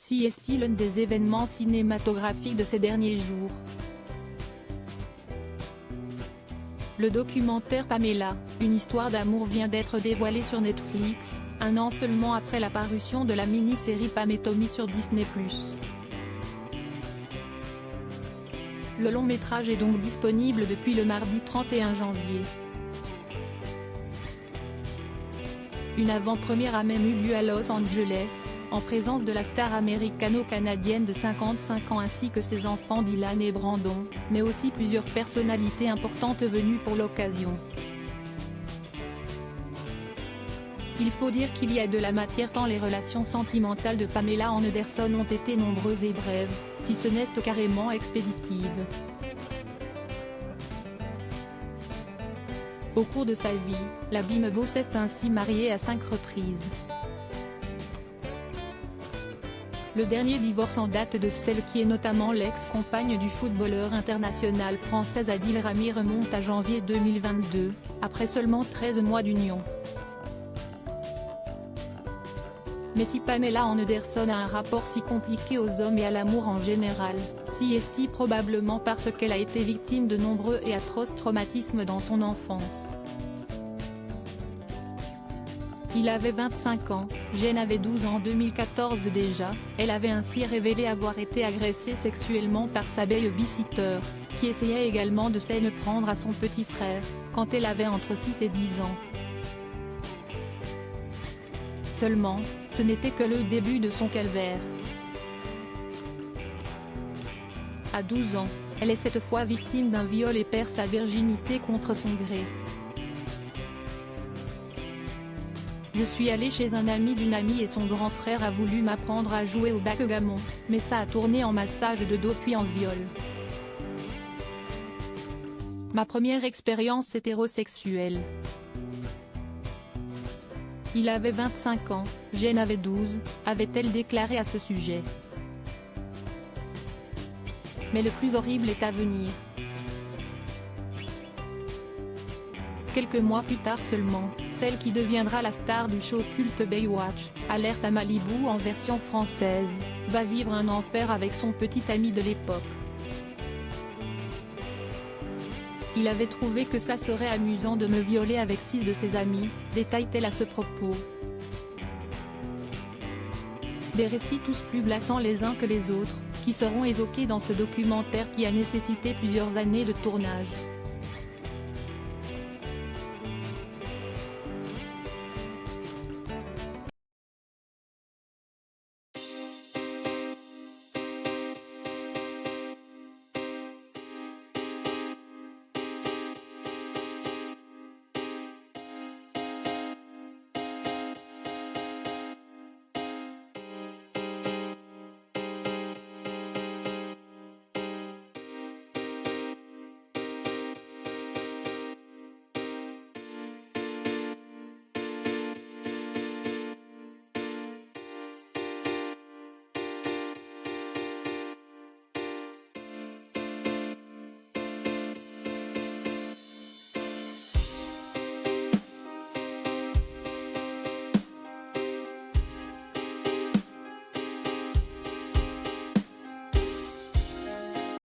Si est-il l'un des événements cinématographiques de ces derniers jours. Le documentaire Pamela, une histoire d'amour vient d'être dévoilé sur Netflix, un an seulement après la parution de la mini-série Pam et Tommy sur Disney+. Le long métrage est donc disponible depuis le mardi 31 janvier. Une avant-première a même eu lieu à Los Angeles, en présence de la star américano-canadienne de 55 ans ainsi que ses enfants Dylan et Brandon, mais aussi plusieurs personnalités importantes venues pour l'occasion. Il faut dire qu'il y a de la matière tant les relations sentimentales de Pamela Anderson ont été nombreuses et brèves, si ce n'est carrément expéditives. Au cours de sa vie, la Bimbo s'est ainsi mariée à 5 reprises. Le dernier divorce en date de celle qui est notamment l'ex-compagne du footballeur international français Adil Rami remonte à janvier 2022, après seulement 13 mois d'union. Mais si Pamela Anderson a un rapport si compliqué aux hommes et à l'amour en général, si est-il probablement parce qu'elle a été victime de nombreux et atroces traumatismes dans son enfance. Il avait 25 ans, Jane avait 12 ans en 2014 déjà, elle avait ainsi révélé avoir été agressée sexuellement par sa baby-sitter, qui essayait également de s'en prendre à son petit frère, quand elle avait entre 6 et 10 ans. Seulement, ce n'était que le début de son calvaire. À 12 ans, elle est cette fois victime d'un viol et perd sa virginité contre son gré. Je suis allée chez un ami d'une amie et son grand frère a voulu m'apprendre à jouer au backgammon, mais ça a tourné en massage de dos puis en viol. Ma première expérience hétérosexuelle. Il avait 25 ans, Jane avait 12, avait-elle déclaré à ce sujet. Mais le plus horrible est à venir. Quelques mois plus tard seulement, celle qui deviendra la star du show culte Baywatch, Alerte à Malibu en version française, va vivre un enfer avec son petit ami de l'époque. Il avait trouvé que ça serait amusant de me violer avec 6 de ses amis, détaille-t-elle à ce propos. Des récits tous plus glaçants les uns que les autres, qui seront évoqués dans ce documentaire qui a nécessité plusieurs années de tournage.